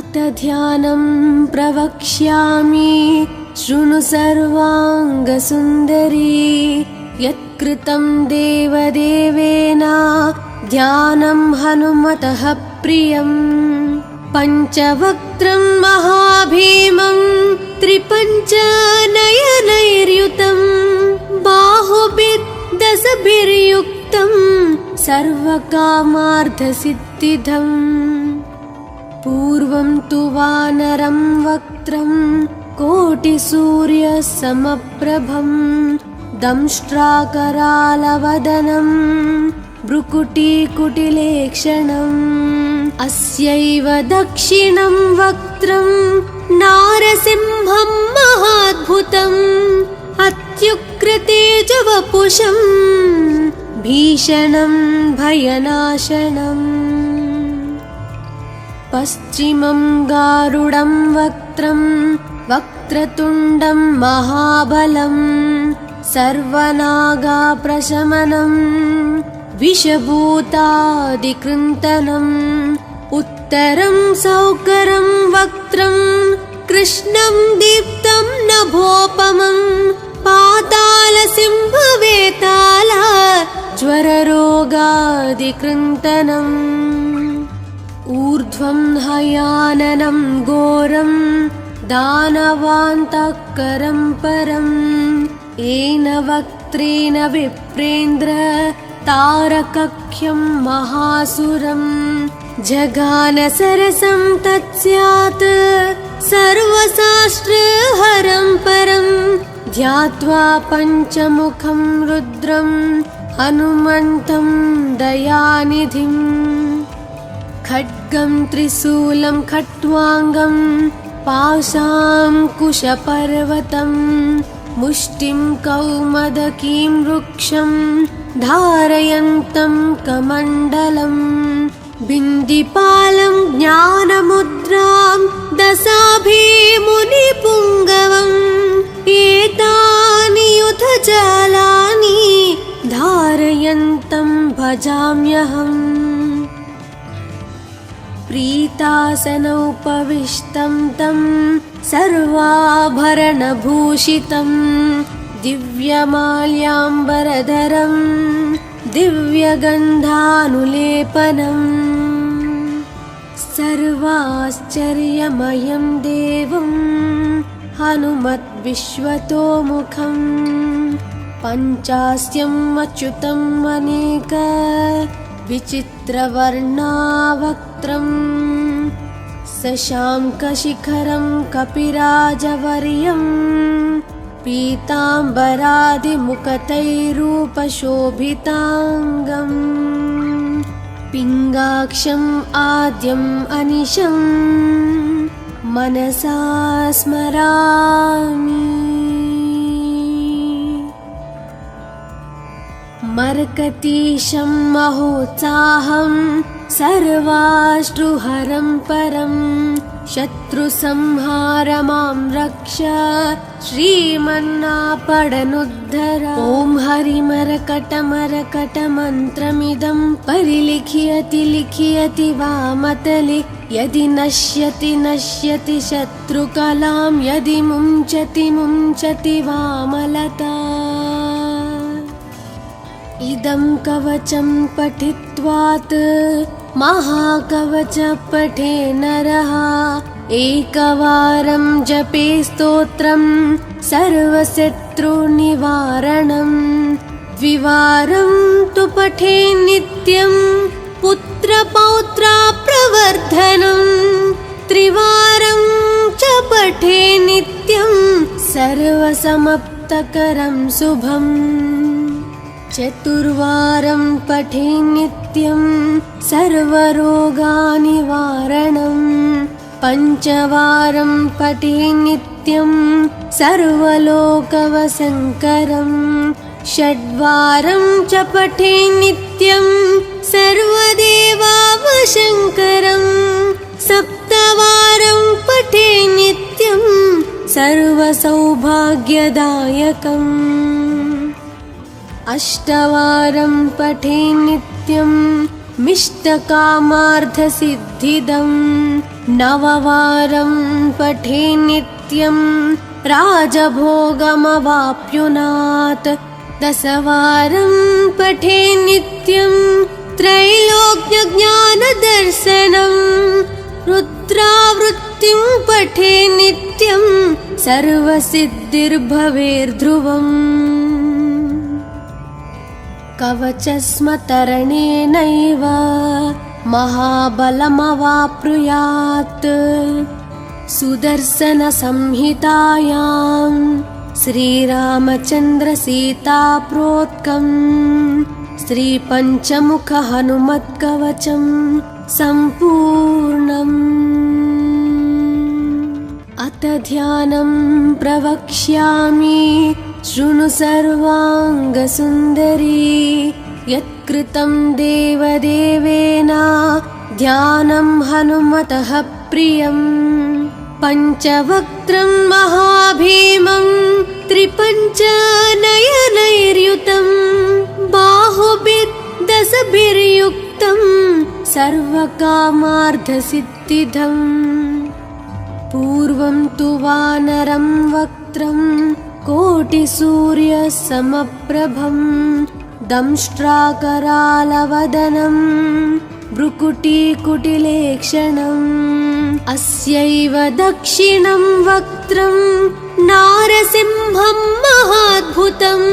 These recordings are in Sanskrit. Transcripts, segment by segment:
अथ ध्यानं प्रवक्ष्यामि शृणु सर्वाङ्गसुन्दरी। यत्कृतं देवदेवेन ध्यानं हनुमतः प्रियम्। पञ्चवक्त्रं महाभीमं त्रिपञ्चनयनैर्युतं बाहुभिर्दशभिर्युक्तं सर्वकामार्थसिद्धिदम्। पूर्वं तु वानरं वक्त्रं कोटिसूर्यसमप्रभं दंष्ट्राकरालवदनं भ्रुकुटीकुटिलेक्षणम्। अस्यैव दक्षिणं वक्त्रं नारसिंहं महाद्भुतम् अत्युग्रतेजवपुषं भीषणं भयनाशनम्। पश्चिमं गारुडं वक्त्रं वक्रतुण्डं महाबलं सर्वनागाप्रशमनं विषभूतादिकृन्तनम्। उत्तरं सौकरं वक्त्रं कृष्णं दीप्तं नभोपमं पातालसिंहवेताल ज्वररोगादिकृन्तनम्। ऊर्ध्वं हयाननं घोरं दानवान्तकरं परम् येन वक्त्रेण विप्रेन्द्र तारकख्यं महासुरम्। जगानसरसं तत्स्यात् सर्वशास्त्रहरं परं ध्यात्वा पञ्चमुखं रुद्रं हनुमन्तं दयानिधिम्। खड्गं त्रिशूलं खट्वाङ्गं पाशाङ्कुशपर्वतं मुष्टिं कौमदकीं वृक्षं धारयन्तं कमण्डलम्। बिन्दिपालं ज्ञानमुद्रां दशाभिमुनिपुङ्गवम् एतानि युधजालानि धारयन्तं भजाम्यहम्। प्रीतासनोपविष्टं तं सर्वाभरणभूषितं दिव्यमाल्याम्बरधरं दिव्यगन्धानुलेपनम्। सर्वाश्चर्यमयं देवं हनुमद्विश्वतोमुखं पञ्चास्यम् अच्युतम् अनेक विचित्रवर्णावक्त्रं शशाङ्कशिखरं कपिराजवर्यं पीताम्बरादिमुकुटैरूपशोभिताङ्गम्। पिङ्गाक्षम् आद्यम् अनिशं मनसा स्मरामि। मर्कतीशं महोत्साहं सर्वाश्रुहरं परं शत्रुसंहारमां रक्ष श्रीमन्नापडनुद्धर। ॐ हरिमरकटमरकटमन्त्रमिदं परिलिख्यति लिख्यति वामतले यदि नश्यति नश्यति शत्रुकलां यदि मुञ्चति मुञ्चति वामलता। इदं कवचं पठित्वात् महाकवच पठे नरः एकवारं जपे स्तोत्रं सर्वशत्रुनिवारणम्। द्विवारं तु पठे नित्यं पुत्रपौत्राप्रवर्धनम्। त्रिवारं च पठे नित्यं सर्वसमाप्तकरं शुभम्। चतुर्वारं पठे नित्यं सर्वरोगनिवारणम्। पञ्चवारं पठे नित्यं सर्वलोकवशङ्करम्। षड्वारं च पठे नित्यं सर्वदेवावशङ्करम्। सप्तवारं पठे नित्यं सर्वसौभाग्यदायकम्। अष्टवारं पठे नित्यं मिष्टकामार्थसिद्धिदं नववारं पठे नित्यं राजभोगमवाप्नुयात् दशवारं पठे नित्यं त्रैलोक्यज्ञानदर्शनं रुद्रावृत्तिं पठे नित्यं सर्वसिद्धिर्भवेर्ध्रुवम् कवचस्मतरणेनैव महाबलमवाप्नुयात् सुदर्शनसंहितायां श्रीरामचन्द्रसीताप्रोक्तं श्रीपञ्चमुखहनुमत्कवचं सम्पूर्णम् अथ ध्यानं प्रवक्ष्यामि शृणु सर्वाङ्गसुन्दरी यत्कृतं देवदेवेन ध्यानं हनुमतः प्रियं पञ्चवक्त्रं महाभीमं त्रिपञ्चनयनैर्युतं बाहुभिर्दशभिर्युक्तं सर्वकामार्थसिद्धिदम् पूर्वं तु वानरं वक्त्रं कोटिसूर्यसमप्रभं दंष्ट्राकरालवदनं भ्रुकुटीकुटिलेक्षणम् अस्यैव दक्षिणं वक्त्रं नारसिंहं महाद्भुतम्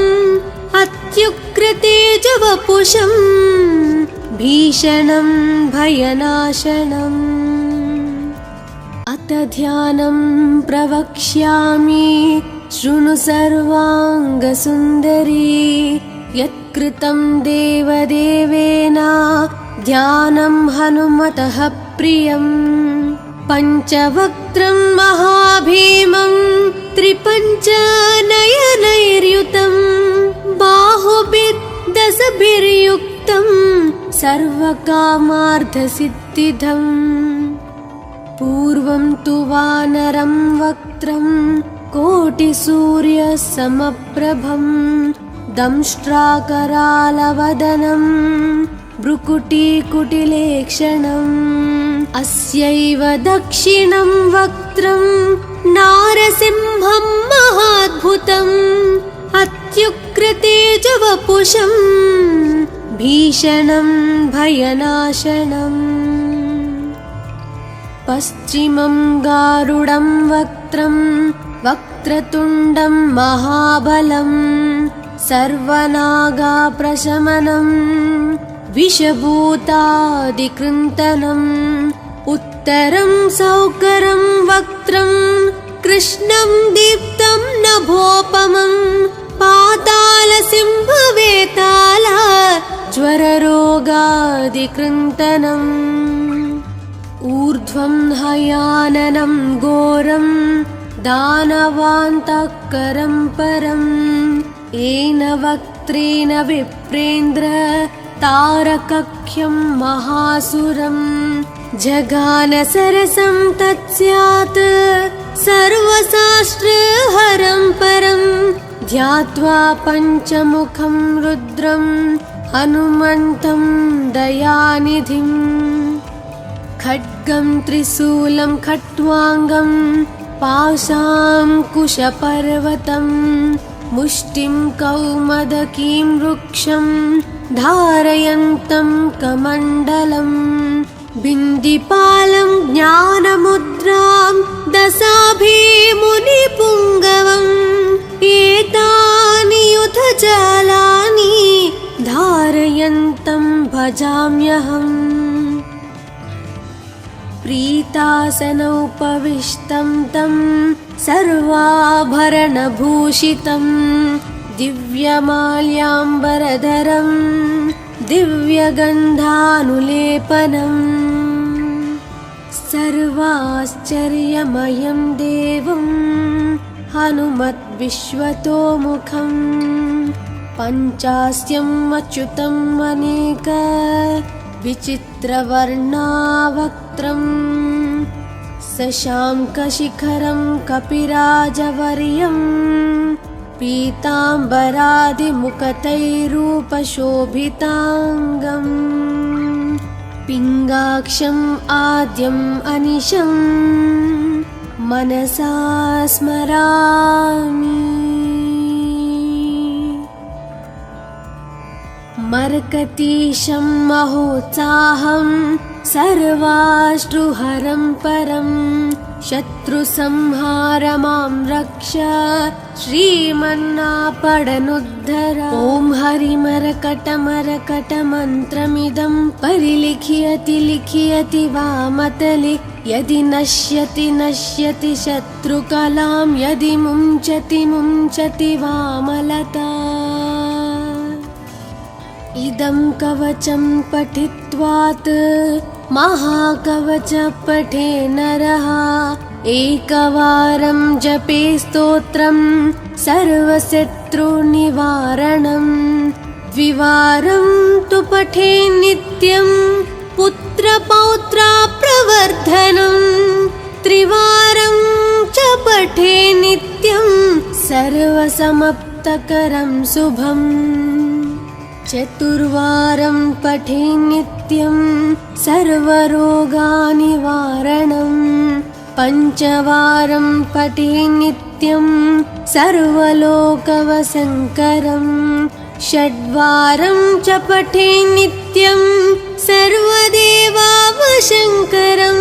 अत्युग्रतेजवपुषं भीषणं भयनाशनम् अथ ध्यानं प्रवक्ष्यामि शृणु सर्वाङ्गसुन्दरी यत्कृतं देवदेवेन ध्यानं हनुमतः प्रियं पञ्चवक्त्रं महाभीमं त्रिपञ्चनयनैर्युतं बाहुभिर्दशभिर्युक्तं सर्वकामार्थसिद्धिदम् पूर्वं तु वानरं वक्त्रं कोटिसूर्यसमप्रभं दंष्ट्राकरालवदनं भ्रुकुटीकुटिलेक्षणम् अस्यैव दक्षिणं वक्त्रं नारसिंहं महाद्भुतम् अत्युग्रतेजवपुषं भीषणं भयनाशनम् पश्चिमं गारुडं वक्त्रं वक्रतुण्डं महाबलं सर्वनागाप्रशमनं विषभूतादिकृन्तनम् उत्तरं सौकरं वक्त्रं कृष्णं दीप्तं नभोपमं पातालसिंहवेताला ज्वररोगादिकृन्तनम् ऊर्ध्वं हयाननं घोरं दानवान्तकरं परम् येन वक्त्रेण विप्रेन्द्र तारकख्यं महासुरं जगानसरसं तत्स्यात् सर्वशास्त्रहरं परं ध्यात्वा पञ्चमुखं रुद्रं हनुमन्तं दयानिधिम् खड्गं त्रिशूलं खट्वाङ्गं पाशाङ्कुशपर्वतं मुष्टिं कौमदकीं वृक्षं धारयन्तं कमण्डलं बिन्दिपालं ज्ञानमुद्रां दशाभिमुनिपुङ्गवम् एतानि युधजालानि धारयन्तं भजाम्यहम् प्रीतासनोपविष्टं तं सर्वाभरणभूषितं दिव्यमाल्याम्बरधरं दिव्यगन्धानुलेपनम् सर्वाश्चर्यमयं देवं हनुमद्विश्वतोमुखं पञ्चास्यम् अच्युतम् अनेक विचित्रवर्णावक्त्रं शशाङ्कशिखरं कपिराजवर्यं पीताम्बरादिमुकुटैरूपशोभिताङ्गम्। पिङ्गाक्षम् आद्यम् अनिशम् मनसा स्मरामि। मर्कतीशं महोत्साहं सर्वाश्रुहरं परं शत्रुसंहारमां रक्ष श्रीमन्नापडनुद्धर। ॐ हरिमरकटमरकटमन्त्रमिदं परिलिख्यति लिख्यति वामतले यदि नश्यति नश्यति शत्रुकलां यदि मुञ्चति मुञ्चति वामलता। इदं कवचं पठित्वात् महाकवच पठे नरः एकवारं जपे स्तोत्रं सर्वशत्रुनिवारणं। द्विवारं तु पठे नित्यं पुत्रपौत्राप्रवर्धनं। त्रिवारं च पठे नित्यं सर्वसमाप्तकरं शुभम्। चतुर्वारं पठे नित्यं सर्वरोगनिवारणं। पञ्चवारं पठे नित्यं सर्वलोकवशङ्करं। षड्वारं च पठे नित्यं सर्वदेवावशङ्करं।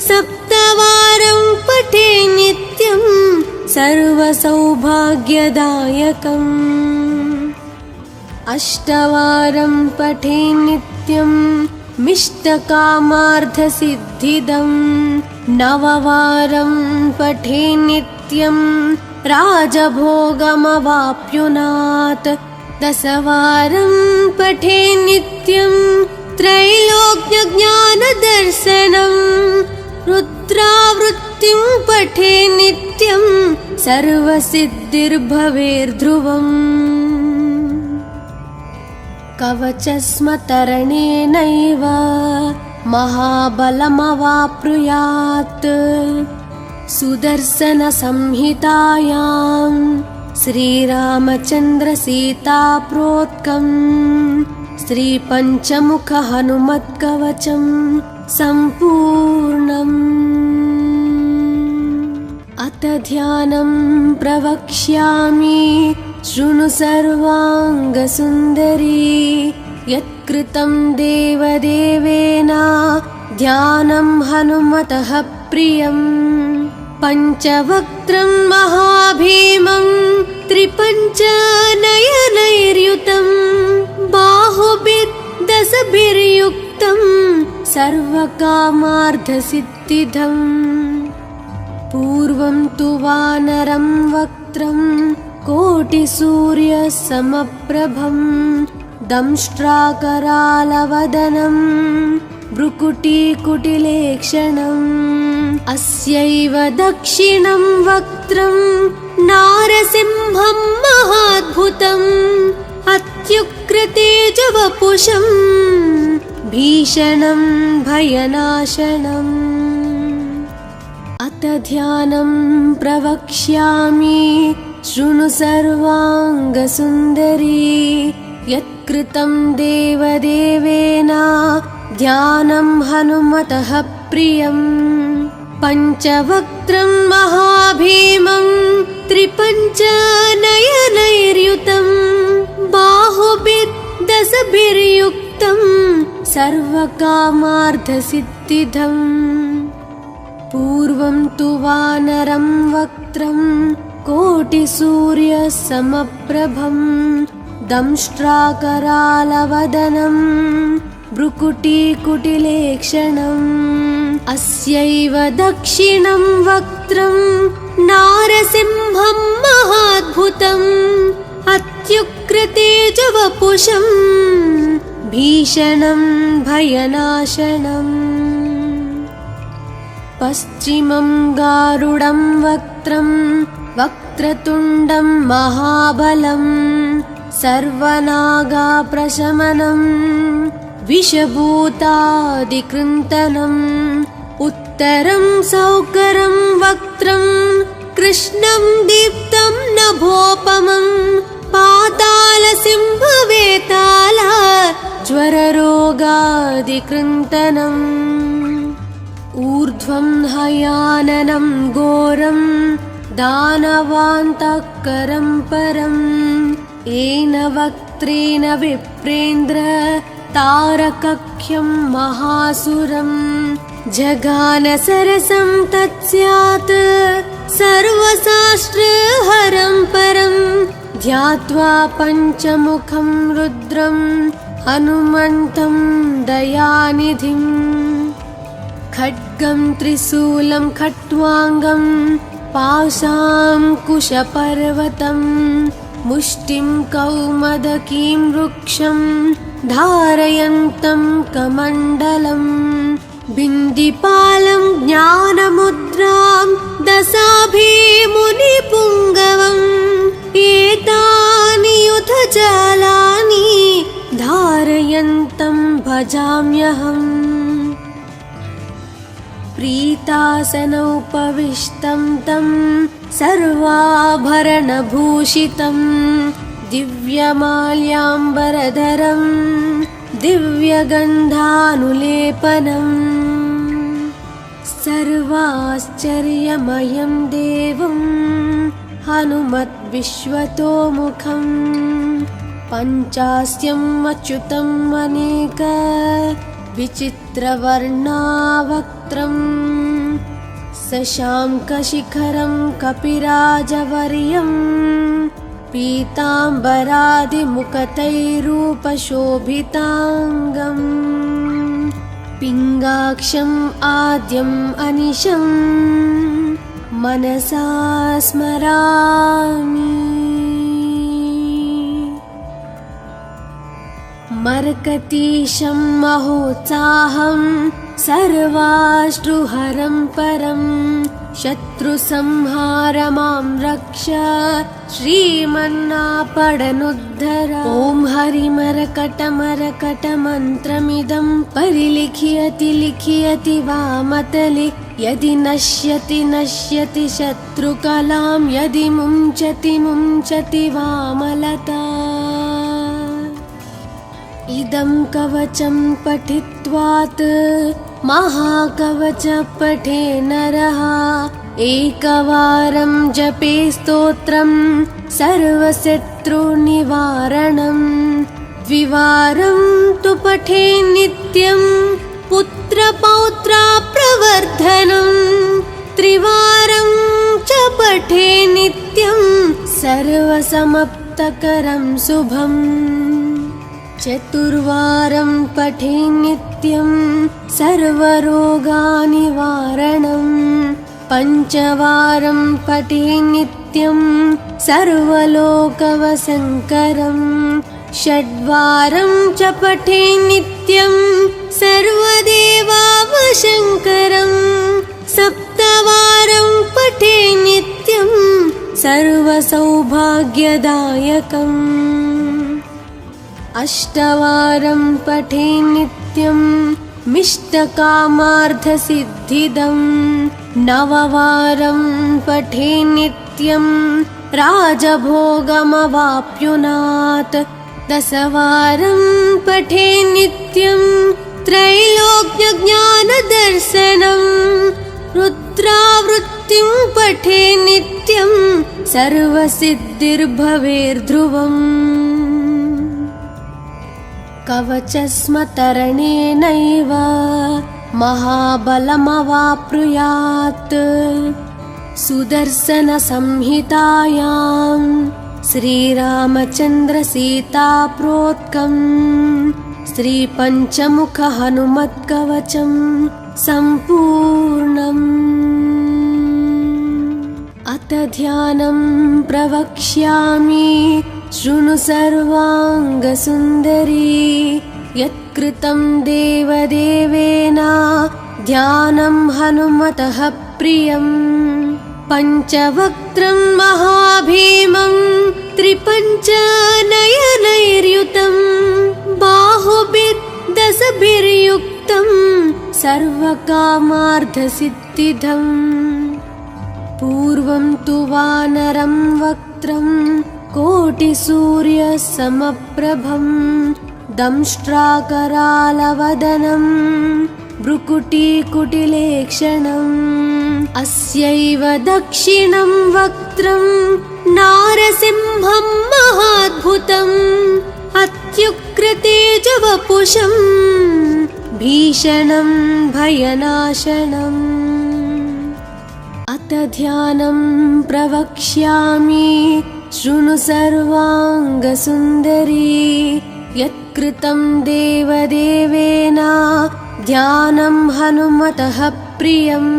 सप्तवारं पठे नित्यं सर्वसौभाग्यदायकम्। अष्टवारं पठे नित्यं मिष्टकामार्थसिद्धिदम्। नववारं पठे नित्यं राजभोगमवाप्नुयात्। दशवारं पठे नित्यं त्रैलोक्यज्ञानदर्शनं। रुद्रावृत्तिं पठे नित्यं सर्वसिद्धिर्भवेर्ध्रुवम्। कवचस्मतरणेनैव महाबलमवाप्नुयात्। सुदर्शनसंहितायां श्रीरामचन्द्रसीताप्रोक्तं श्रीपञ्चमुखहनुमत्कवचं सम्पूर्णम्। अथ ध्यानं प्रवक्ष्यामि शृणु सर्वाङ्गसुन्दरी। यत्कृतं देवदेवेन ध्यानं हनुमतः प्रियं। पञ्चवक्त्रं महाभीमं त्रिपञ्चनयनैर्युतं। बाहुभिर्दशभिर्युक्तं सर्वकामार्थसिद्धिदम्। पूर्वं तु वानरं वक्त्रं कोटिसूर्यसमप्रभं। दंष्ट्राकरालवदनं भ्रुकुटीकुटिलेक्षणम्। अस्यैव दक्षिणं वक्त्रं नारसिंहं महाद्भुतम्। अत्युग्रतेजवपुषं भीषणं भयनाशनम्। अथ ध्यानं प्रवक्ष्यामि शृणु सर्वाङ्गसुन्दरी। यत्कृतं देवदेवेन ध्यानं हनुमतः प्रियं। पञ्चवक्त्रं महाभीमं त्रिपञ्चनयनैर्युतं। बाहुभिर्दशभिर्युक्तं सर्वकामार्थसिद्धिदम्। पूर्वं तु वानरं वक्त्रं कोटिसूर्यसमप्रभं। दंष्ट्राकरालवदनं भ्रुकुटीकुटिलेक्षणम्। अस्यैव दक्षिणं वक्त्रं नारसिंहं महाद्भुतम्। अत्युग्रतेजवपुषं भीषणं भयनाशनम्। पश्चिमं गारुडं वक्त्रं वक्रतुण्डं महाबलं। सर्वनागाप्रशमनं विषभूतादिकृन्तनं। उत्तरं सौकरं वक्त्रं कृष्णं दीप्तं नभोपमं। पातालसिंहवेताल ज्वररोग योगादिकृन्तनम् ऊर्ध्वं हयाननं घोरं दानवान्तःकरं परम् येन वक्त्रेण विप्रेन्द्र तारकख्यं महासुरम् जगान सरसं तत्स्यात् सर्वशास्त्रहरं परं ध्यात्वा पञ्चमुखं रुद्रं हनुमन्तं दयानिधिम् खड्गं त्रिशूलं खट्वाङ्गं पाशाङ्कुशपर्वतं मुष्टिं कौमदकीं वृक्षं धारयन्तं कमण्डलम् बिन्दिपालं ज्ञानमुद्रां दशाभिमुनिपुङ्गवम् एतानि युधजालानि धारयन्तं भजाम्यहम् प्रीतासनोपविष्टं तं सर्वाभरणभूषितं दिव्यमाल्याम्बरधरं दिव्यगन्धानुलेपनम् सर्वाश्चर्यमयं देवं हनुमद्विश्वतोमुखं पञ्चास्यम् अच्युतम् अनेक विचित्रवर्णावक्त्रं शशाङ्कशिखरं कपिराजवर्यं पीताम्बरादिमुखतैरूपशोभिताङ्गम् पिङ्गाक्षम् आद्यम् अनिशं मनसा स्मरामि मर्कतीशं महोत्साहं सर्वाश्रुहरं परं शत्रुसंहार मां रक्ष श्रीमन्नापडनुद्धर ॐ हरिमरकटमरकटमन्त्रमिदं परिलिख्यति लिख्यति वामतले यदि नश्यति नश्यति शत्रुकलां यदि मुञ्चति मुञ्चति वामलता इदं कवचं पठित्वात् महाकवच पठे नरः एकवारं जपे स्तोत्रं सर्वशत्रुनिवारणम् द्विवारं तु पठे नित्यं पुत्रपौत्राप्रवर्धनम् त्रिवारं च पठे नित्यं सर्वसमाप्तकरं शुभम् चतुर्वारं पठे नित्यं सर्वरोगनिवारणम् पञ्चवारं पठे नित्यं सर्वलोकवशङ्करम् षड्वारं च पठे नित्यं सर्वदेवावशङ्करम् सप्तवारं पठे नित्यं सर्वसौभाग्यदायकम् अष्टवारं पठे नित्यं मिष्टकामार्थसिद्धिदम् नववारं पठे नित्यं राजभोगमवाप्नुयात् दशवारं पठे नित्यं त्रैलोक्यज्ञानदर्शनम् रुद्रावृत्तिं पठे नित्यं सर्वसिद्धिर्भवेर्ध्रुवम् कवचस्मतरणेनैव महाबलमवाप्नुयात् सुदर्शनसंहितायां श्रीरामचन्द्रसीताप्रोक्तं श्रीपञ्चमुखहनुमत्कवचं सम्पूर्णम् अथ ध्यानं प्रवक्ष्यामि शृणु सर्वाङ्गसुन्दरी यत्कृतं देवदेवेन ध्यानं हनुमतः प्रियम् पञ्चवक्त्रं महाभीमं त्रिपञ्चनयनैर्युतं बाहुभिर्दशभिर्युक्तं सर्वकामार्थसिद्धिदम् पूर्वं तु वानरं वक्त्रं कोटिसूर्यसमप्रभं दंष्ट्राकरालवदनं भ्रुकुटीकुटिलेक्षणम् अस्यैव दक्षिणं वक्त्रं नारसिंहं महाद्भुतम् अत्युग्रतेजवपुषं भीषणं भयनाशनम् अत ध्यानं प्रवक्ष्यामि शृणु सर्वाङ्गसुन्दरी यत्कृतं देवदेवेन ध्यानं हनुमतः प्रियम्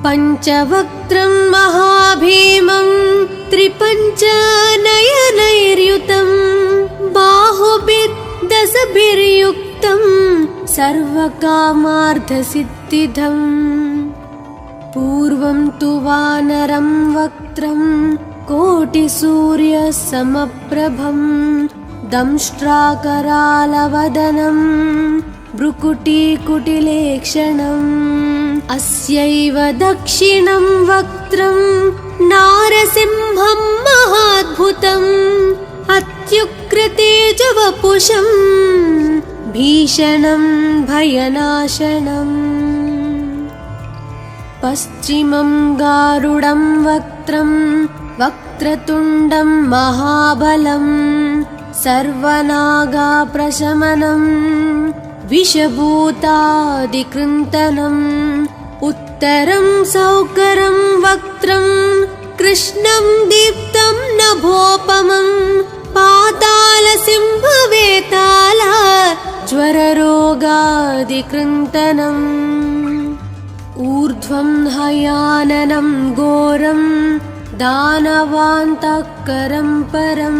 पञ्चवक्त्रं महाभीमं त्रिपञ्चनयनैर्युतं बाहुभिर्दशभिर्युक्तं सर्वकामार्थसिद्धिदम् पूर्वं तु वानरं वक्त्रं कोटिसूर्यसमप्रभं दंष्ट्राकरालवदनं भ्रुकुटीकुटिलेक्षणम् अस्यैव दक्षिणं वक्त्रं नारसिंहं महाद्भुतम् अत्युग्रतेजवपुषं भीषणं भयनाशनम् पश्चिमं गारुडं वक्त्रं वक्रतुण्डं महाबलं सर्वनागाप्रशमनं विषभूतादिकृन्तनम् उत्तरं सौकरं वक्त्रं कृष्णं दीप्तं नभोपमं पातालसिंहवेताल ज्वररोगादिकृन्तनम् ऊर्ध्वं हयाननं घोरं दानवान्तकरं परं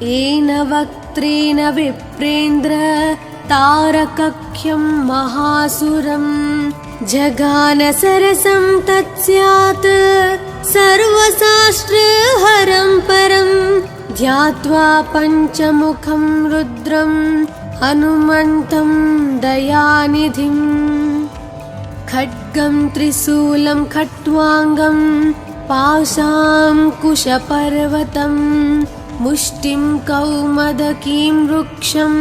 येन वक्त्रेण विप्रेन्द्र तारकख्यं महासुरं जगान सरसं तत्स्यात् सर्वशास्त्रहरं परं ध्यात्वा पञ्चमुखं रुद्रं हनुमन्तं दयानिधिम् खड्गं त्रिशूलं खट्वाङ्गं पाशाङ्कुशपर्वतं मुष्टिं कौमदकीं वृक्षं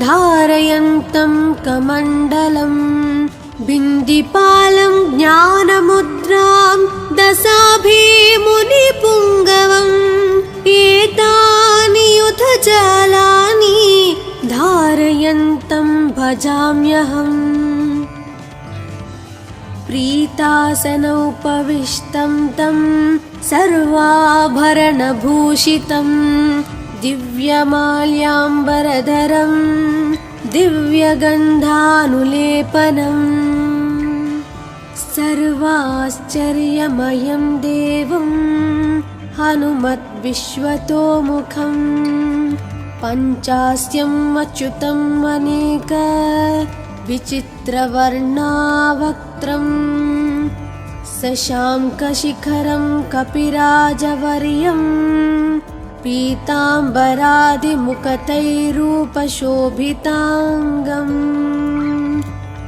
धारयन्तं कमण्डलं बिन्दिपालं ज्ञानमुद्रां दशाभिमुनिपुङ्गवम् एतानि युधजालानि धारयन्तं भजाम्यहम् प्रीतासनोपविष्टं तं सर्वाभरणभूषितं दिव्यमाल्याम्बरधरं दिव्यगन्धानुलेपनं सर्वाश्चर्यमयं देवं हनुमद्विश्वतोमुखं पञ्चास्यम् अच्युतम् अनेक विचित्रवर्णावक्त्रं शशाङ्कशिखरं कपिराजवर्यं पीताम्बरादिमुखतैरूपशोभिताङ्गम्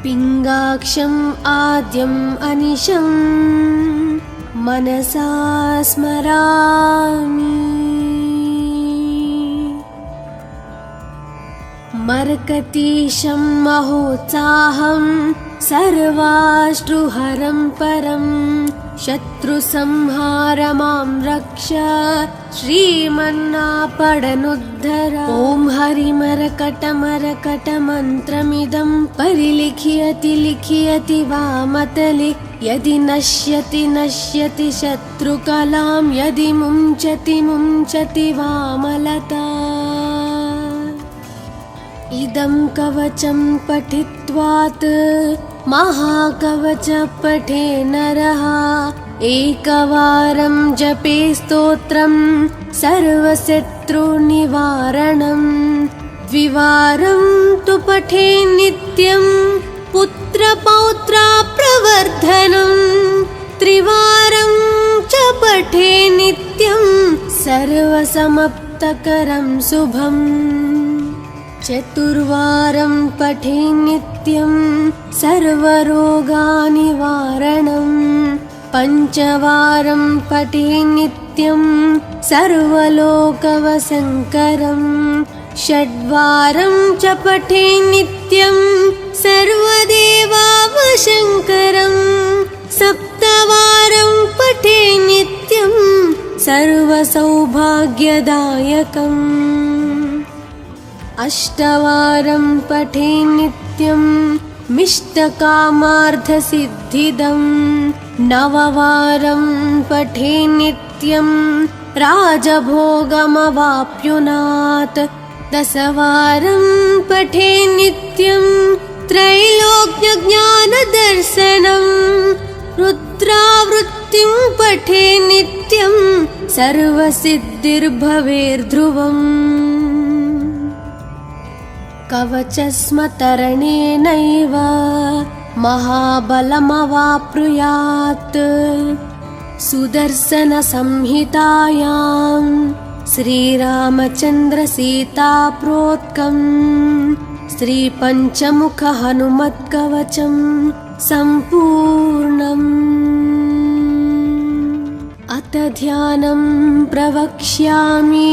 पिङ्गाक्षम् आद्यम् अनिशं मनसा स्मरामि मर्कतीशं महोत्साहं सर्वाश्रुहरं परं शत्रुसंहार मां रक्ष श्रीमन्नापडनुद्धर ॐ हरिमरकटमरकटमन्त्रमिदं परिलिख्यति लिख्यति वामतले यदि नश्यति नश्यति शत्रुकलां यदि मुञ्चति मुञ्चति वामलता इदं कवचं पठित्वात् महाकवच पठे नरः एकवारं जपे स्तोत्रं सर्वशत्रुनिवारणं द्विवारं तु पठे नित्यं पुत्रपौत्राप्रवर्धनं त्रिवारं च पठे नित्यं सर्वसमाप्तकरं शुभम् चतुर्वारं पठे नित्यं सर्वरोगनिवारणं पञ्चवारं पठे नित्यं सर्वलोकवशङ्करं षड्वारं च पठे नित्यं सर्वदेवावशङ्करं सप्तवारं पठे नित्यं सर्वसौभाग्यदायकम् अष्टवारं पठे नित्यं मिष्टकामार्थसिद्धिदं नववारं पठे नित्यं राजभोगमवाप्नुयात् दशवारं पठे नित्यं त्रैलोक्यज्ञानदर्शनं रुद्रावृत्तिं पठे नित्यं सर्वसिद्धिर्भवेर्ध्रुवम् कवचस्मतरणेनैव महाबलमवाप्नुयात् सुदर्शनसंहितायां श्रीरामचन्द्रसीताप्रोक्तं श्रीपञ्चमुखहनुमत्कवचं सम्पूर्णम् अथ ध्यानं प्रवक्ष्यामि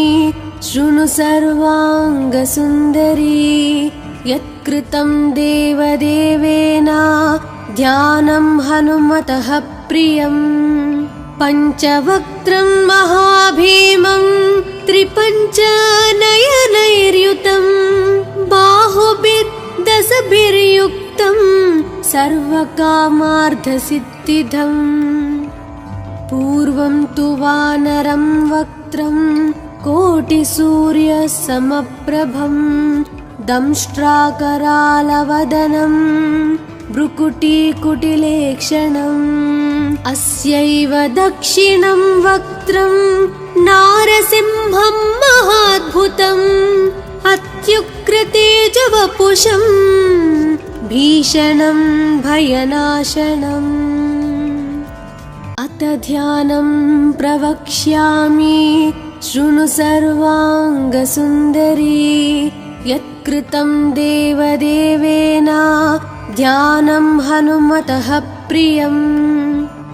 शृणु सर्वाङ्गसुन्दरी यत्कृतं देवदेवेन ध्यानं हनुमतः प्रियम् पञ्चवक्त्रं महाभीमं त्रिपञ्चनयनैर्युतं बाहुभिर्दशभिर्युक्तं सर्वकामार्थसिद्धिदम् पूर्वं तु वानरं वक्त्रं कोटिसूर्यसमप्रभं दंष्ट्राकरालवदनं भ्रुकुटीकुटिलेक्षणम् अस्यैव दक्षिणं वक्त्रं नारसिंहं महाद्भुतम् अत्युग्रतेजवपुषं भीषणं भयनाशनम् अथ ध्यानं प्रवक्ष्यामि शृणु सर्वाङ्गसुन्दरी यत्कृतं देवदेवेन ध्यानं हनुमतः प्रियम्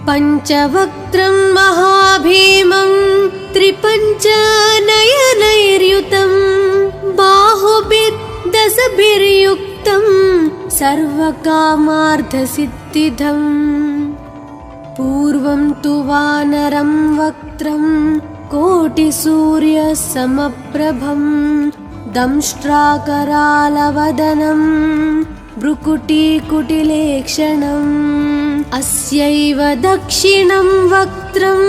पञ्चवक्त्रं महाभीमं त्रिपञ्चनयनैर्युतं बाहुभिर्दशभिर्युक्तं सर्वकामार्थसिद्धिदम् पूर्वं तु वानरं वक्त्रं कोटिसूर्यसमप्रभं दंष्ट्राकरालवदनं भ्रुकुटीकुटिलेक्षणम् अस्यैव दक्षिणं वक्त्रं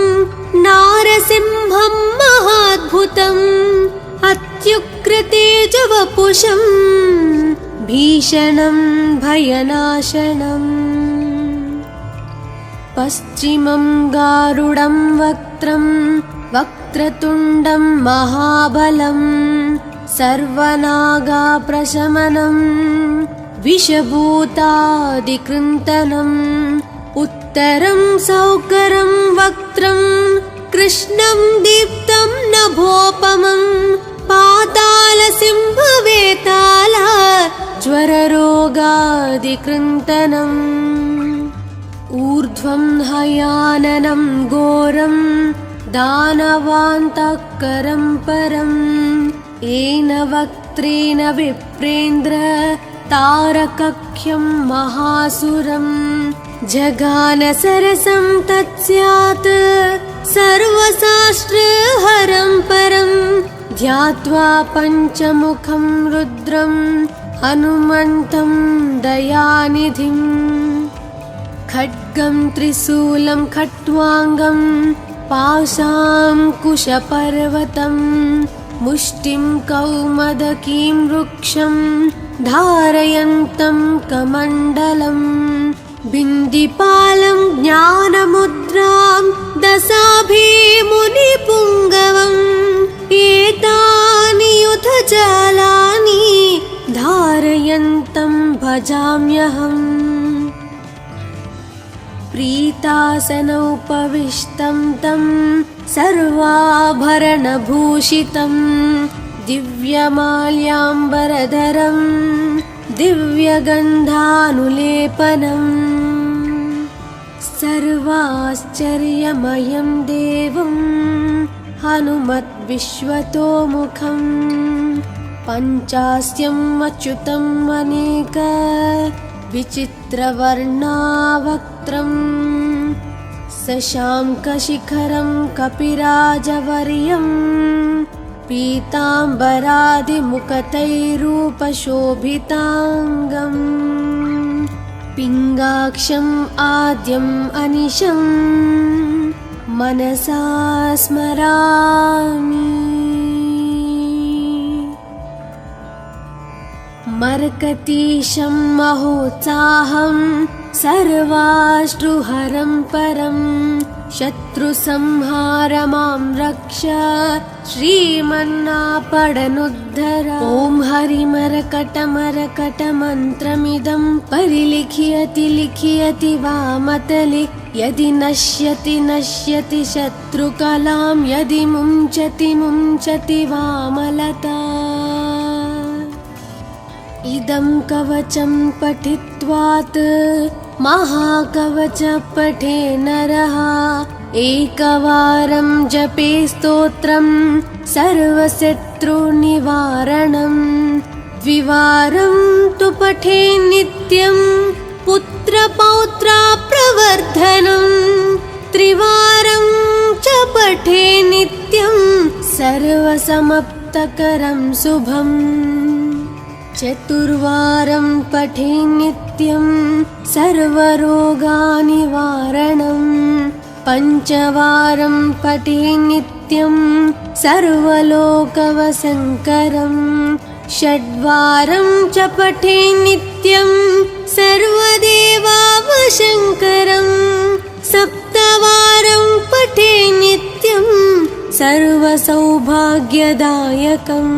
नारसिंहं महाद्भुतम् अत्युग्रतेजवपुषं भीषणं भयनाशनम् पश्चिमं गारुडं वक्त्रं वक्रतुण्डं महाबलं सर्वनागाप्रशमनं विषभूतादिकृन्तनम् उत्तरं सौकरं वक्त्रं कृष्णं दीप्तं नभोपमं पातालसिंहवेताल ज्वररोगादिकृन्तनम् ऊर्ध्वं हयाननं घोरं दानवान्तकरं परं येन वक्त्रेण विप्रेन्द्र तारकख्यं महासुरं जगानसरसं तत्स्यात् सर्वशास्त्रहरं परं ध्यात्वा पञ्चमुखं रुद्रं हनुमन्तं दयानिधिम् खड्गं त्रिशूलं खट्वाङ्गं पाशाङ्कुशपर्वतं मुष्टिं कौमदकीं वृक्षं धारयन्तं कमण्डलं बिन्दिपालं ज्ञानमुद्रां दशाभिमुनिपुङ्गवम् एतानि युधजालानि धारयन्तं भजाम्यहम् प्रीतासनोपविष्टं तं सर्वाभरणभूषितं दिव्यमाल्याम्बरधरं दिव्यगन्धानुलेपनम् सर्वाश्चर्यमयं देवं हनुमद्विश्वतोमुखं पञ्चास्यम् अच्युतम् अनेक विचित्रवर्णावक्त्रम् शशाङ्कशिखरं कपिराजवर्यं पीताम्बरादिमुखतैरूपशोभिताङ्गम् पिङ्गाक्षम् आद्यम् अनिशम् मनसा स्मरामि। मर्कतीशं महोत्साहं सर्वाश्रुहरं परं शत्रुसंहार मां रक्ष श्रीमन्नापडनुद्धर। ॐ हरिमरकटमरकटमन्त्रमिदं परिलिख्यति लिख्यति वामतले यदि नश्यति नश्यति शत्रुकलां यदि मुञ्चति मुञ्चति वामलता। इदं कवचं पठित्वात् महाकवच पठे नरः एकवारं जपे स्तोत्रं सर्वशत्रुनिवारणं द्विवारं तु पठे नित्यं पुत्रपौत्राप्रवर्धनं त्रिवारं च पठे नित्यं सर्वसमाप्तकरं शुभम् चतुर्वारं पठे नित्यं सर्वरोगनिवारणं पञ्चवारं पठे नित्यं सर्वलोकवशङ्करं षड्वारं च पठे नित्यं सर्वदेवावशङ्करं सप्तवारं पठे नित्यं सर्वसौभाग्यदायकम्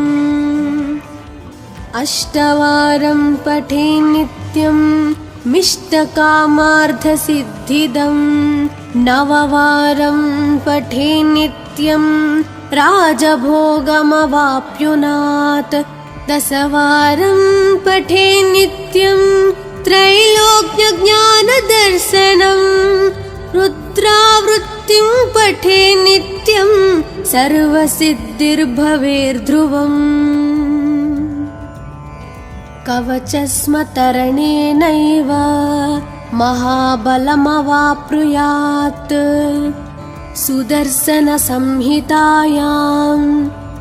अष्टवारं पठे नित्यं मिष्टकामार्थसिद्धिदं नववारं पठे नित्यं राजभोगमवाप्नुयात् दशवारं पठे नित्यं त्रैलोक्यज्ञानदर्शनं रुद्रावृत्तिं पठे नित्यं सर्वसिद्धिर्भवेर्ध्रुवम् कवचस्मतरणेनैव महाबलमवाप्नुयात् सुदर्शनसंहितायां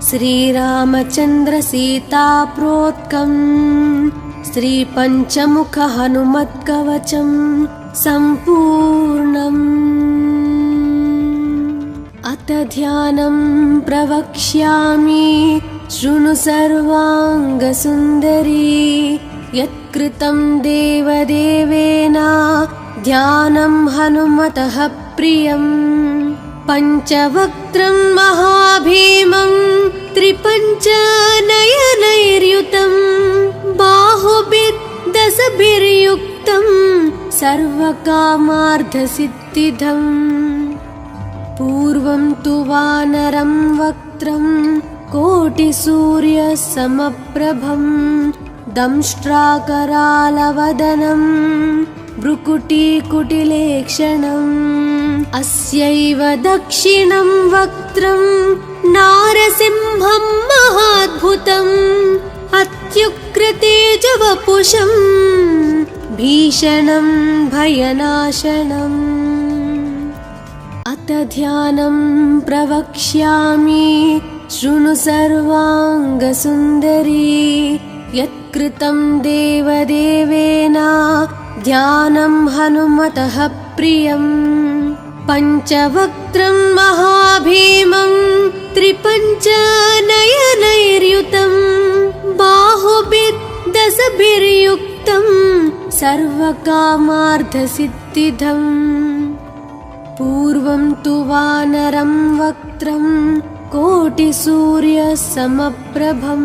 श्रीरामचन्द्रसीताप्रोक्तं श्रीपञ्चमुखहनुमत्कवचं सम्पूर्णम्। अथ ध्यानं प्रवक्ष्यामि शृणु सर्वाङ्गसुन्दरी यत्कृतं देवदेवेन ध्यानं हनुमतः प्रियम् पञ्चवक्त्रं महाभीमं त्रिपञ्चनयनैर्युतं बाहुभिर्दशभिर्युक्तं सर्वकामार्थसिद्धिदम् पूर्वं तु वानरं वक्त्रं कोटिसूर्यसमप्रभं दंष्ट्राकरालवदनं भ्रुकुटीकुटिलेक्षणम् अस्यैव दक्षिणं वक्त्रं नारसिंहं महाद्भुतम् अत्युग्रतेजवपुषं भीषणं भयनाशनम्। अथ ध्यानं प्रवक्ष्यामि शृणु सर्वाङ्गसुन्दरी यत्कृतं देवदेवेन ध्यानं हनुमतः प्रियम् पञ्चवक्त्रं महाभीमं त्रिपञ्चनयनैर्युतं बाहुभिर्दशभिर्युक्तं सर्वकामार्थसिद्धिदम् पूर्वं तु वानरं वक्त्रं कोटिसूर्यसमप्रभं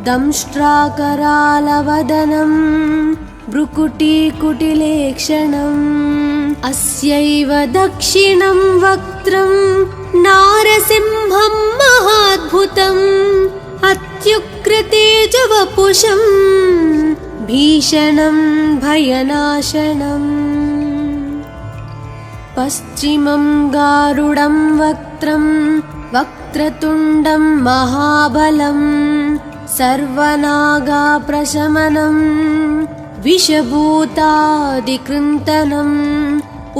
दंष्ट्राकरालवदनं भ्रुकुटीकुटिलेक्षणम् अस्यैव दक्षिणं वक्त्रं नारसिंहं महाद्भुतम् अत्युग्रतेजवपुषं भीषणं भयनाशनम्। पश्चिमं गारुडं वक्त्रं वक्रतुण्डं महाबलं सर्वनागाप्रशमनम् विषभूतादिकृन्तनम्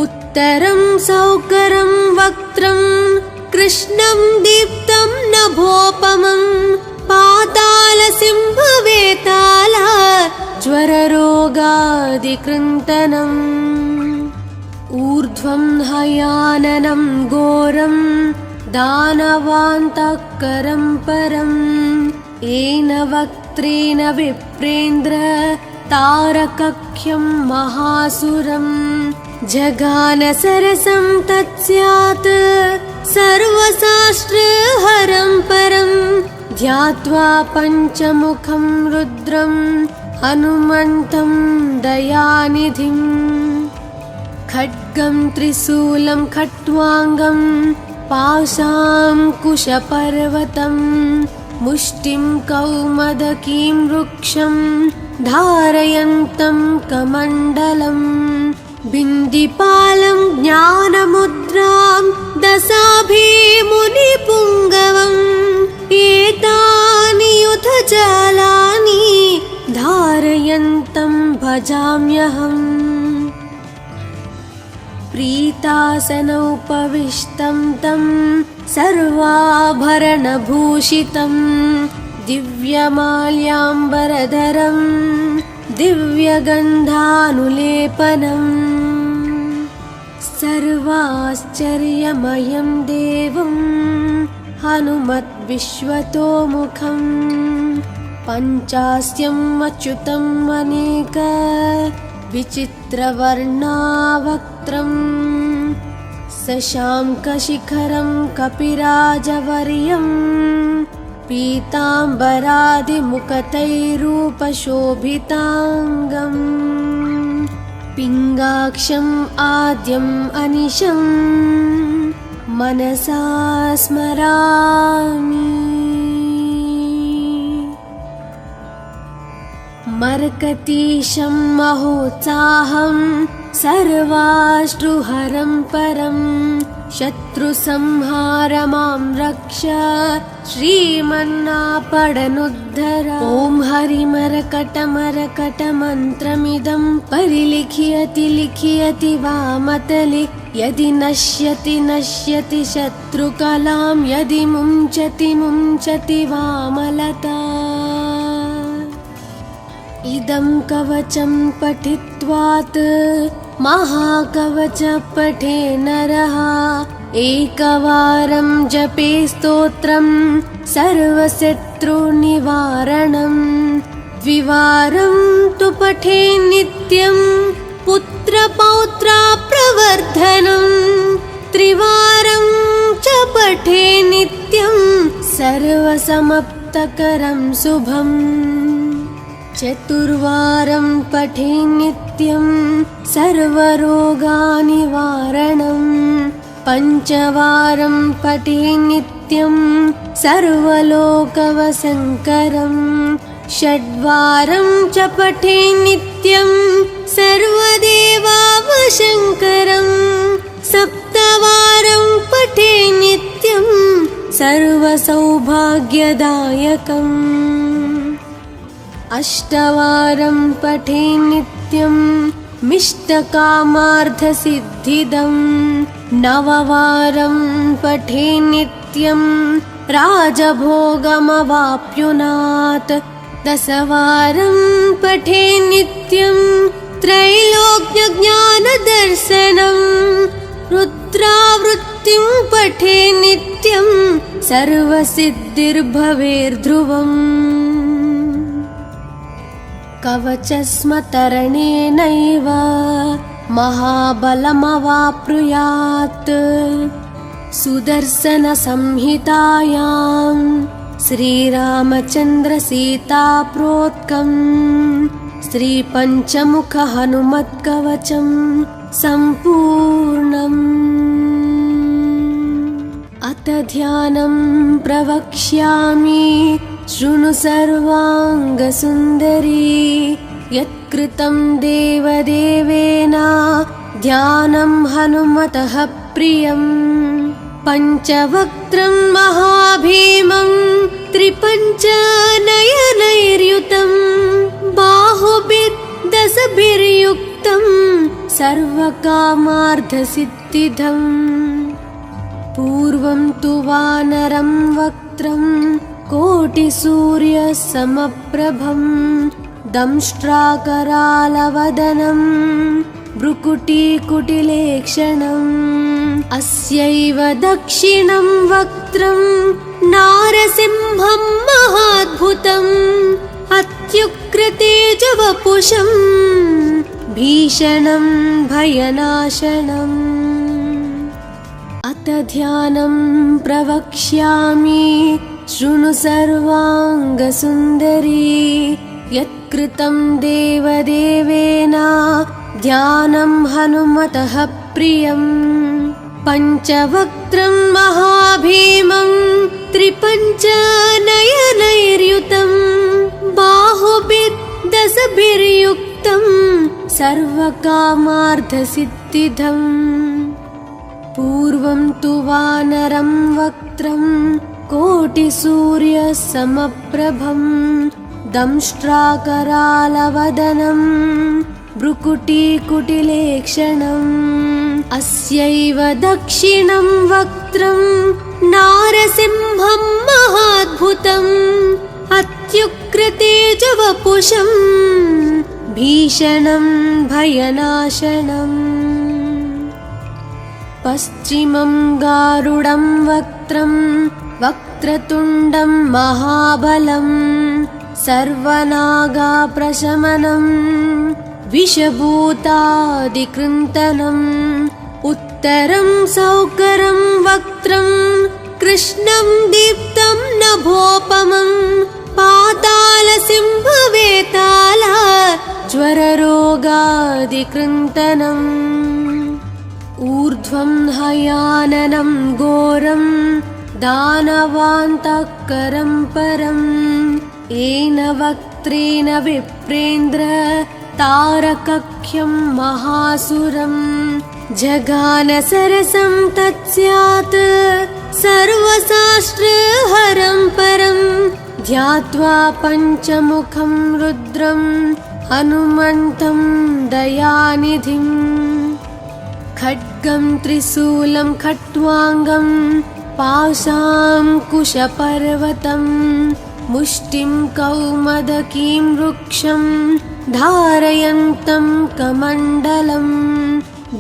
उत्तरं सौकरं वक्त्रम् कृष्णं दीप्तं नभोपमम् पातालसिंहवेताल ज्वररोगादिकृन्तनम् ऊर्ध्वं हयाननं घोरं दानवान्तःकरं परम् येन वक्त्रेण विप्रेन्द्र तारकख्यं महासुरम् जगानसरसं तत्स्यात् सर्वशास्त्रहरं परम् ध्यात्वा पञ्चमुखं रुद्रं हनुमन्तं दयानिधिम् खड्गं त्रिशूलं खट्वाङ्गं पाशाङ्कुशपर्वतं मुष्टिं कौमदकीं वृक्षं धारयन्तं कमण्डलम् बिन्दिपालं ज्ञानमुद्रां दशाभिमुनिपुङ्गवम् एतानि युधजालानि धारयन्तं भजाम्यहम् प्रीतासनोपविष्टं तं सर्वाभरणभूषितं दिव्यमाल्याम्बरधरं दिव्यगन्धानुलेपनम् सर्वाश्चर्यमयं देवं हनुमद्विश्वतोमुखम् पञ्चास्यम् अच्युतम् अनेक विचित्रवर्णावक्त्रम् शशाङ्कशिखरं कपिराजवर्यं पीताम्बरादिमुखतैरूपशोभिताङ्गम् पिङ्गाक्षम् आद्यम् अनिशं मनसा स्मरामि मर्कतीशं महोत्साहं सर्वाश्रुहरं परं शत्रुसंहारमां रक्ष श्रीमन्नापडनुद्धर ॐ हरिमरकटमरकटमन्त्रमिदं परिलिख्यति लिख्यति वामतले यदि नश्यति नश्यति शत्रुकलां यदि मुञ्चति मुञ्चति वामलता इदं कवचं पठित्वात् महाकवच पठे नरः एकवारं जपे स्तोत्रं सर्वशत्रुनिवारणम् द्विवारं तु पठे नित्यं पुत्रपौत्राप्रवर्धनम् त्रिवारं च पठे नित्यं सर्वसमाप्तकरं शुभम् चतुर्वारं पठे नित्यं सर्वरोगानिवारणम् पञ्चवारं पठे नित्यं सर्वलोकवशङ्करम् षड्वारं च पठे नित्यं सर्वदेवावशङ्करम् सप्तवारं पठे नित्यं सर्वसौभाग्यदायकम् अष्टवारं पठे नित्यं मिष्टकामार्थसिद्धिदम् नववारं पठे नित्यं राजभोगमवाप्नुयात् दशवारं पठे नित्यं त्रैलोक्यज्ञानदर्शनं रुद्रावृत्तिं पठे नित्यं सर्वसिद्धिर्भवेर्ध्रुवम् कवचस्मतरणेनैव महाबलमवाप्नुयात् सुदर्शनसंहितायां श्रीरामचन्द्रसीताप्रोक्तं श्रीपञ्चमुखहनुमत्कवचं सम्पूर्णम् अथ ध्यानं प्रवक्ष्यामि शृणु सर्वाङ्गसुन्दरी यत्कृतं देवदेवेन ध्यानं हनुमतः प्रियम् पञ्चवक्त्रं महाभीमं त्रिपञ्चनयनैर्युतं बाहुभिर्दशभिर्युक्तं सर्वकामार्थसिद्धिदम् पूर्वं तु वानरं वक्त्रं कोटिसूर्यसमप्रभं दंष्ट्राकरालवदनं भ्रुकुटीकुटिलेक्षणम् अस्यैव दक्षिणं वक्त्रं नारसिंहं महाद्भुतम् अत्युग्रतेजवपुषं भीषणं भयनाशनम् अथ ध्यानं प्रवक्ष्यामि शृणु सर्वाङ्गसुन्दरी यत्कृतं देवदेवेन ध्यानं हनुमतः प्रियम् पञ्चवक्त्रं महाभीमं त्रिपञ्चनयनैर्युतं बाहुभिर्दशभिर्युक्तं सर्वकामार्थसिद्धिदम् पूर्वं तु वानरं वक्त्रं कोटिसूर्यसमप्रभं दंष्ट्राकरालवदनं भ्रुकुटीकुटिलेक्षणम् अस्यैव दक्षिणं वक्त्रं नारसिंहं महाद्भुतम् अत्युग्रतेजवपुषं भीषणं भयनाशनम् पश्चिमं गारुडं वक्त्रं वक्रतुण्डं महाबलं सर्वनागाप्रशमनं विषभूतादिकृन्तनम् उत्तरं सौकरं वक्त्रं कृष्णं दीप्तं नभोपमं पातालसिंहवेताला ज्वररोगादिकृन्तनम् ऊर्ध्वं हयाननं घोरं दानवान्तःकरं परम् येन वक्त्रेण विप्रेन्द्र तारकख्यं महासुरम् जगानसरसं तत्स्यात् सर्वशास्त्रहरं परं ध्यात्वा पञ्चमुखं रुद्रं हनुमन्तं दयानिधिम् खड्गं त्रिशूलं खट्वाङ्गं पाशाङ्कुशपर्वतं मुष्टिं कौमदकीं वृक्षं धारयन्तं कमण्डलम्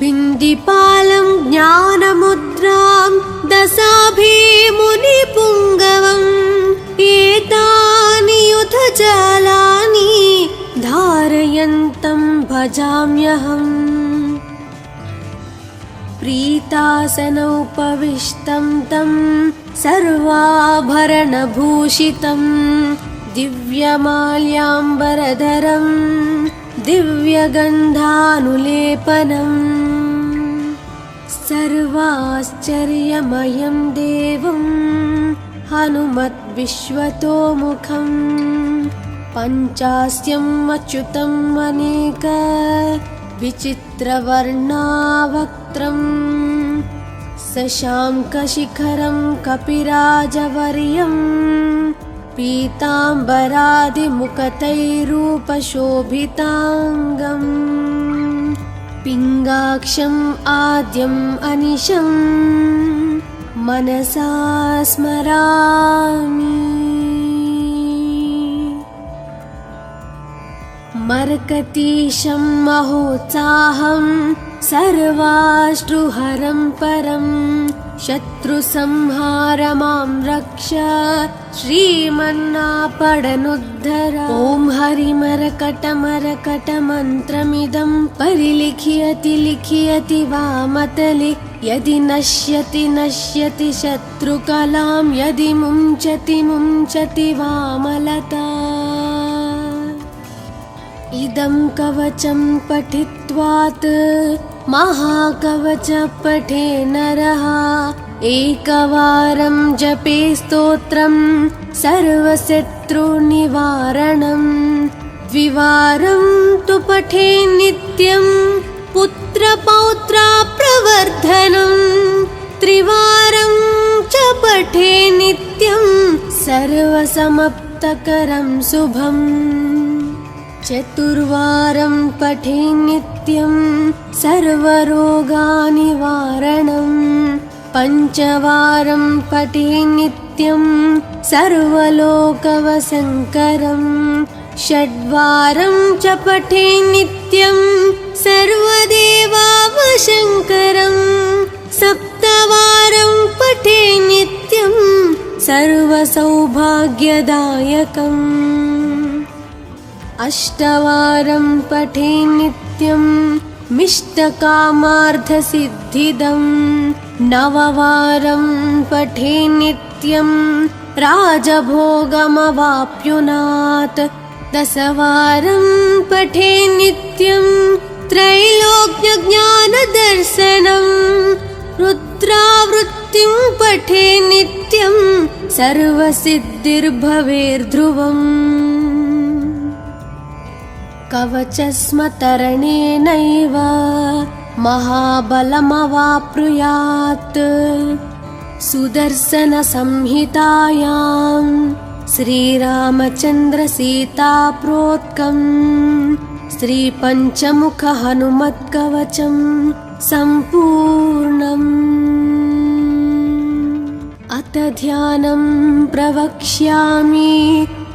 बिन्दिपालं ज्ञानमुद्रां दशाभिमुनिपुङ्गवम् एतानि युधजालानि धारयन्तं भजाम्यहम् प्रीतासनोपविष्टं तं सर्वाभरणभूषितं दिव्यमाल्याम्बरधरं दिव्यगन्धानुलेपनम् सर्वाश्चर्यमयं देवं हनुमद्विश्वतोमुखं पञ्चास्यम् अच्युतम् अनेक विचित्रवर्णावक्त्रं शशाङ्कशिखरं कपिराजवर्यं पीताम्बरादिमुखतैरूपशोभिताङ्गम् पिङ्गाक्षम् आद्यम् अनिशं मनसा स्मरामि मर्कतीशं महोत्साहं सर्वाश्रुहरं परं शत्रुसंहार मां रक्ष श्रीमन्नापडनुद्धर ॐ हरिमरकटमरकटमन्त्रमिदं परिलिख्यति लिख्यति वामतले यदि नश्यति नश्यति शत्रुकलां यदि मुञ्चति मुञ्चति वामलता इदं कवचं पठित्वात् महाकवच पठे नरः एकवारं जपे स्तोत्रं सर्वशत्रुनिवारणं द्विवारं तु पठे नित्यं पुत्रपौत्राप्रवर्धनं त्रिवारं च पठे नित्यं सर्वसमप्तकरं शुभम् चतुर्वारं पठे नित्यं सर्वरोगानिवारणम् पञ्चवारं पठे नित्यं सर्वलोकवशङ्करम् षड्वारं च पठे नित्यं सर्वदेवावशङ्करम् सप्तवारं पठे नित्यं सर्वसौभाग्यदायकम् अष्टवारं पठे नित्यं मिष्टकामार्थसिद्धिदम् नववारं पठे नित्यं राजभोगमवाप्नुयात् दशवारं पठे नित्यं त्रैलोक्यज्ञानदर्शनम् रुद्रावृत्तिं पठे नित्यं सर्वसिद्धिर्भवेर्ध्रुवम् कवचस्मतरणेनैव महाबलमवाप्नुयात् सुदर्शनसंहितायां श्रीरामचन्द्रसीताप्रोक्तं श्रीपञ्चमुखहनुमत्कवचं सम्पूर्णम् अथ ध्यानं प्रवक्ष्यामि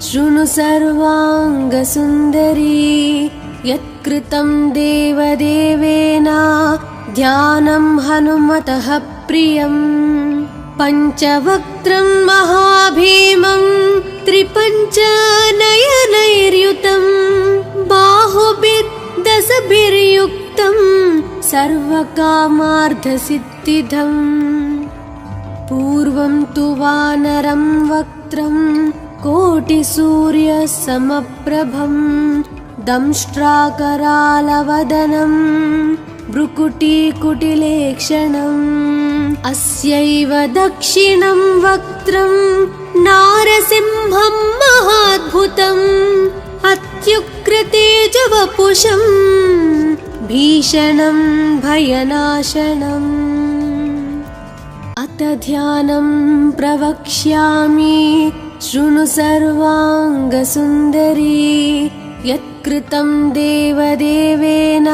शृणु सर्वाङ्गसुन्दरी यत्कृतं देवदेवेन ध्यानं हनुमतः प्रियम् पञ्चवक्त्रं महाभीमं त्रिपञ्चनयनैर्युतं बाहुभिर्दशभिर्युक्तं सर्वकामार्थसिद्धिदम् पूर्वं तु वानरं वक्त्रं कोटिसूर्यसमप्रभम् दंष्ट्राकरालवदनं भ्रुकुटीकुटिलेक्षणम् अस्यैव दक्षिणं वक्त्रं नारसिंहं महाद्भुतम् अत्युग्रतेजवपुषं भीषणं भयनाशनम् अथ ध्यानं प्रवक्ष्यामि शृणु सर्वाङ्गसुन्दरी यत्कृतं देवदेवेन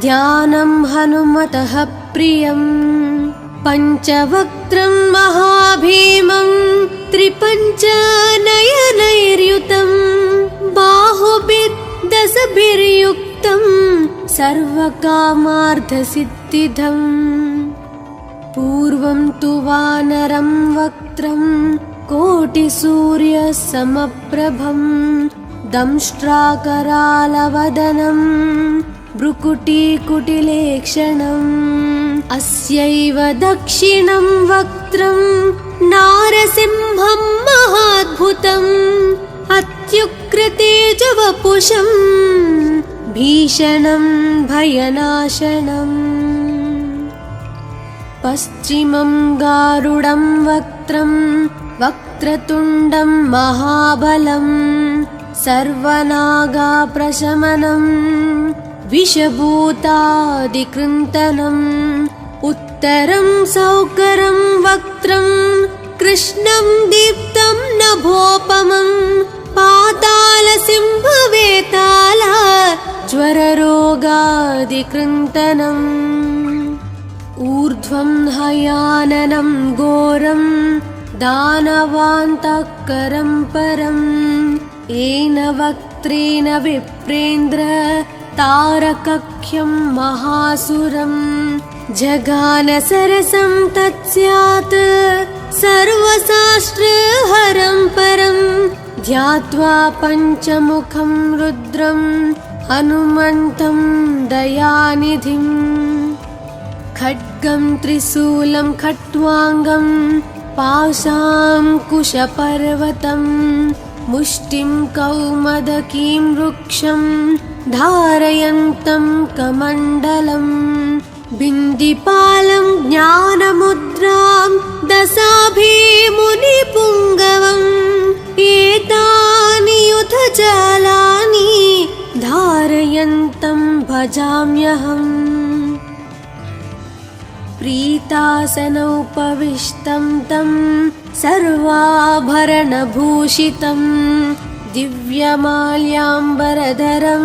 ध्यानं हनुमतः प्रियम् पञ्चवक्त्रं महाभीमं त्रिपञ्चनयनैर्युतं बाहुभिर्दशभिर्युक्तं सर्वकामार्थसिद्धिदम् पूर्वं तु वानरं वक्त्रं कोटिसूर्यसमप्रभम् दंष्ट्राकरालवदनं भ्रुकुटीकुटिलेक्षणम् अस्यैव दक्षिणं वक्त्रं नारसिंहं महाद्भुतम् अत्युग्रतेजवपुषं भीषणं भयनाशनम् पश्चिमं गारुडं वक्त्रं वक्रतुण्डं महाबलं सर्वनागाप्रशमनं विषभूतादिकृन्तनम् उत्तरं सौकरं वक्त्रं कृष्णं दीप्तं नभोपमं पातालसिंहवेताल ज्वररोगादिकृन्तनम् ऊर्ध्वं हयाननं घोरं दानवान्तकरं परम् येन वक्त्रेण विप्रेन्द्र तारकख्यं महासुरम् जगानसरसं तत्स्यात् सर्वशास्त्रहरं परं ध्यात्वा पञ्चमुखं रुद्रं हनुमन्तं दयानिधिम् खड्गं त्रिशूलं खट्वाङ्गं पाशाङ्कुशपर्वतं मुष्टिं कौमदकीं वृक्षं धारयन्तं कमण्डलम् बिन्दिपालं ज्ञानमुद्रां दशाभिमुनिपुङ्गवम् एतानि युधजालानि धारयन्तं भजाम्यहम् प्रीतासनोपविष्टं तं सर्वाभरणभूषितं दिव्यमाल्याम्बरधरं